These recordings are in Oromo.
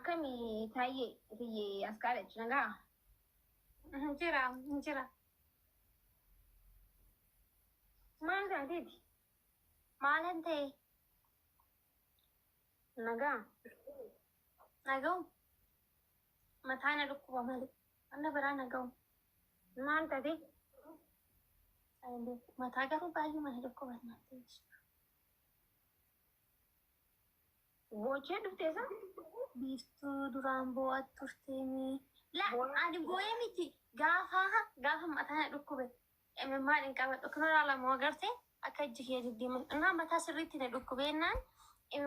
Akkami taayee as qaadhachi nagaa. Injira. Maal taateeti? Maalan ta'e? Nagaa. Naga'u. Mataan na dhukkuba malee. Anna biraa naga'u. Maal taate? Mataa garuu baay'ee mana dhukkuba nyaatee. Boocee dhufteessa? Biiftuu duraan boo'at turteemi. Ani boo'ee miti. Gaafa mataan na dhukkube. Maal hin qabadhu. Kanarraa lama agartee akka ijji kee diddiiman. Innaa mataa sirriitti na dhukkubeenaan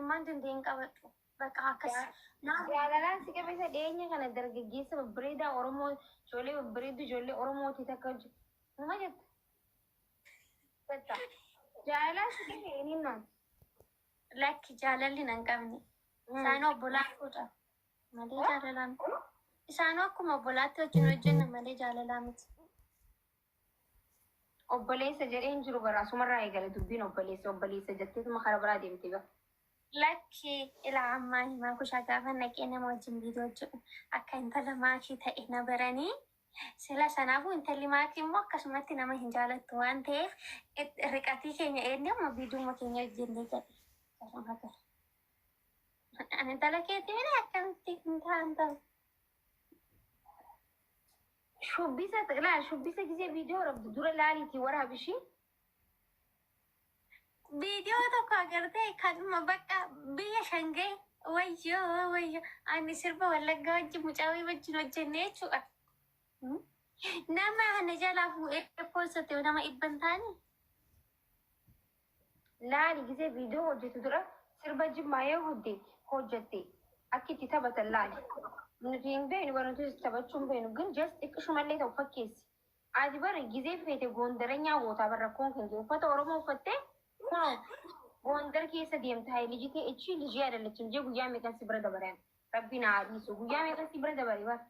maal dandeenye hin qabadhu. Bakka akkas. Jaalalaan si qabeessa dhiyeenya kana dargaggeessa babbareedaa Oromoo ijoollee babbareedduu ijoollee Oromooti takka hojjetu. Nama jettu. Jaalalaan si qabe eenyunnaan? Lakki jaalalli nan qabne. Isaanoo obbolaa fuudha. Malee jaalalaan. Isaanoo akkuma obbolaatti wajjin hojjenna malee jaalalaa miti. Obboleessa jedheen jiru baraasumarraa eegale dubbiin obboleessa jetteetuma karaa biraa deemtee bara. Lakki ilaa ammaa himaa kushaa gaafa naqee nama wajjin biidoo hojjetu akka intala maakii ta'e na baranii sila sanaafuu intalli maakii immoo akkasumatti nama hin jaalattu waan ta'eef riqatii keenya eenyuma biiduuma keenya hojjennee jedhe. Ani intala keetti mini akkamitti hin ta'an. Shubbisa gisee viidiyoo rabdu dura laaliitii waraabishii. Viidiyoo tokko agartee kanuma bakka biyya shangee wayyoo ani sirba wallaggaa wajjin mucaawii wajjin hojjenne jechuudha. Nama ana jalaa fuudhee poosate nama dhibban taane. Laali gisee viidiyoo hojjetu dura sirba jimmaayee hojjette akka itti taphatan laali. Nuti hin beeknu barantu taphachuu hin beeknu ግን just xiqqishumallee ta'u fakkeessi. Ati bara gisee feete goondaranyaa gootaa bara rakkoon kan jiru uffata Oromoo uffattee Gondar keessa deemtaa liji ta'e ichi liji yaadallachin jee guyyaa meeqan si bira dabareen rabbi na haadhiisu guyyaa meeqan si bira dabaree bara.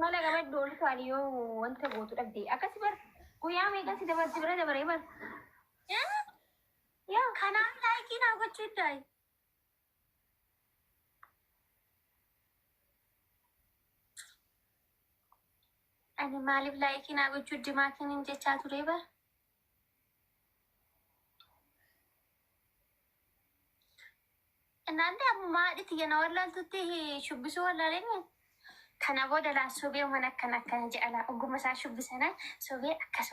Mala gama doolu taali yoo wanta gootu dhabdee akkasi bara guyyaa meeqan si bira dabaree bara. Kanaaf laayikii naa gochuu daayi. Ani maaliif laayikii naa gochuu dimaatiin hin jechaa ture bara? እናንተ ማዲት የናወላልቱት ሹብሱ ወላለኝ ከና ቦደ ላ ሶቤ ሆነ ከናከነ ጀአላ ኦጉመሳ ሹብሰና ሶቤ አከሱ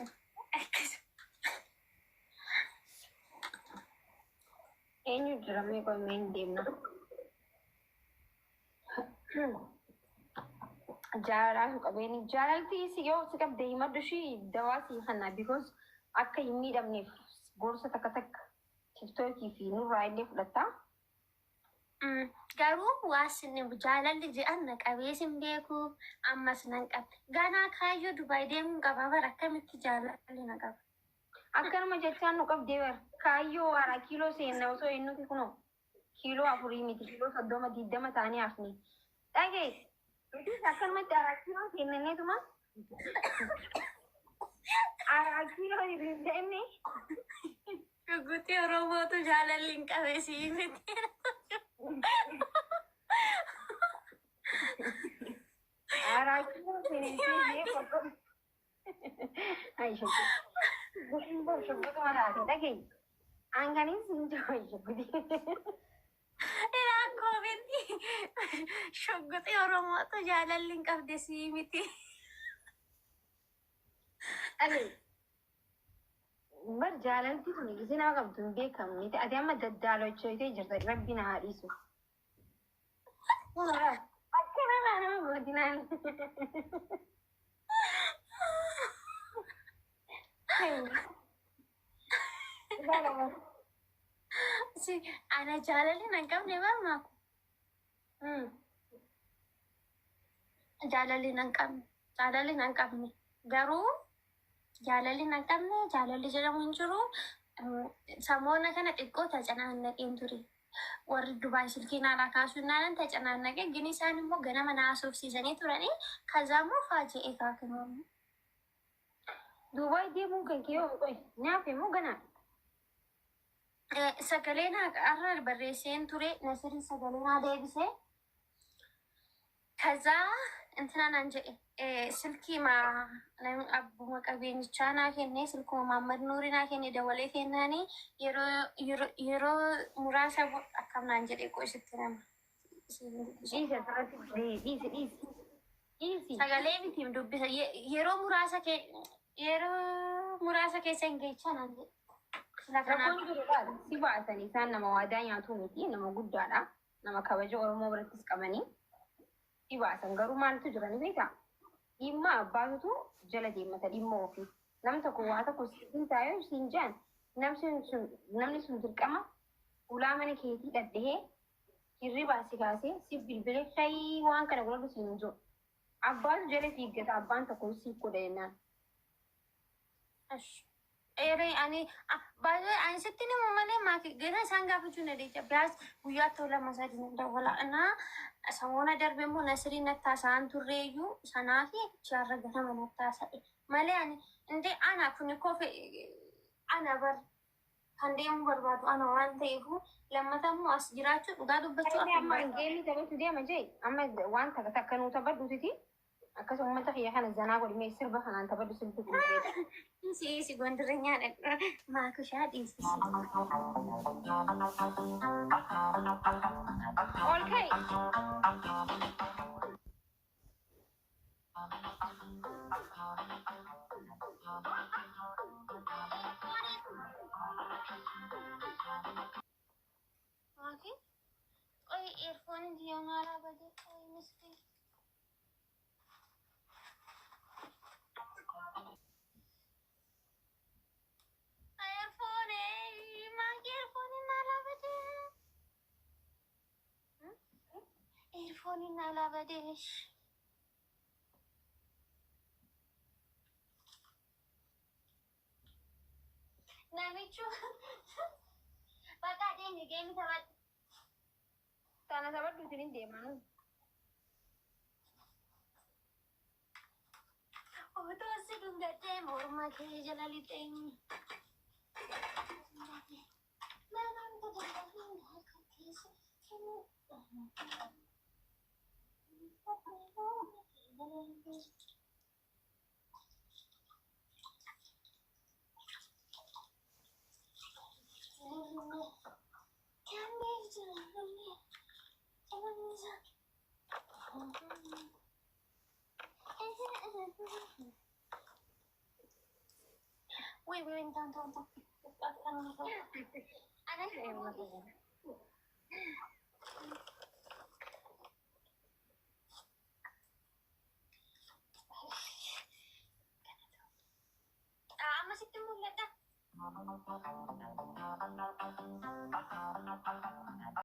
ኤኙ ድራሜ ቆይ ምን ደምና Jaalalaa qabeen jaalalti si yoo si qabde himadhu shi dawaa si kanna because akka hin miidhamneef gorsa takka tiktookii fi nurraa illee fudhatta. Garuu waasinni jaalalli jedhan na qabeesin beeku ammas nan qabe. Ganaa kaayyoo Dubaay deemuun qaba bara akkamitti jaalalli na qaba. Akkanuma jechaan nu qabdee bara kaayyoo haaraa kiiloo seenna osoo hin nuti kunoo kiiloo 4 miti kiiloo 30 taanii hafni. Dhagee. Akkanumatti araakiloo kennaneetuma araakiloo hin ta'inne. Shugguxii Oromootu jaalalli hin qabeesii miti. Araakiloo kennaneetee qoqqoon. Ayi shugguxuma taate dhagee. Aanganiin siin jiru shugguxii. Koomenti shugguxii Oromootu jaalalli hin qabdesii miti. Bar jaalalti tuni gisee nama qabdu hin beekamne ati amma daddaalachooytee jirta rabbi na haadhiisu. Akkanarraa nama godinaan. Ana jaalalli nan qabne barmaaku. Jaalalli nan qabne garuu jaalalli nan qabne jaalalli jedhamu hin jiru. Samoona kana xiqqoo tacanannaqeen ture. Warri Dubaay silkii naalaa kaasuu naalan tacanannaqe gini isaan immoo ganama na haasofsiisanii turanii kazaammoo faaja'ee kaakinamu. Duubaay deemuun kan kee yoo qoy nyaafee moo ganaa? Sagaleen har'a barreesseen ture Nasirin sagaleen haa deebisee ከዛ እንትናን አንጀ ስልኪ ማ አቡ መቀቤንቻ ና ኬኔ ስልኩ ማመድ ኑሪ ና ኬኔ ደወሌ ኬናኒ የሮ ሙራሰ አካምና አንጀ ቆይ ስትነማ ሰገሌ ቢቲም ዱብሰ የሮ ሙራሰ ኬሰን ጌቻ ናንጀ Rakkoon jiru si baasanii isaan nama waadaa nyaatu miti nama guddaadha. Nama kabaja Oromoo birattis qabanii si baasan garuu maaltu jira ni beektaa? Dhimma abbaatutu jala deemata dhimma ofii. Nam tokko waa tokko siin taa'ee siin jaan namni sun dirqama ulaa mana keetii dhadhee hirribaa si kaasee si bilbilee shayii waan kana godhatu siin jiru. Abbaatu jala fiiggata abbaan tokko siif godha jennaan. Ere ani baay'ee ani sitti ni malee maaki gita isaan gaafachuu na deecha biyaas guyyaa tola masaajin dawwala na samoona darbe immoo Nasirii nattaa turreeyyuu sanaa fi jaarra ganama nattaa sa'e malee ani indee ana kuni kofe ana bar kan deemuu barbaadu ana waan ta'eefu lammata immoo as jiraachuu dhugaa dubbachuu Amma geemii taphatu deema jee amma waan takka nuu taphadhuutiti akkasuma uummata kiyya kana zanaa godhimee sirba kanaan taphadhu sirbi kun si gondirenyaadha maakushaa dhiisisi. Ol ka'i. Oke. Oh, earphone dia ngalah baju. Oh, mesti. Earphone ngalah baju. Namichu. Bakka dia ni game sama. Tanah sahabat duduk di mana? Oh, tu asyik enggak demo rumah ke jalali teng. Mana tu dah aku kisah kamu. Wait, tunggu. Ada masih temu lihat dah.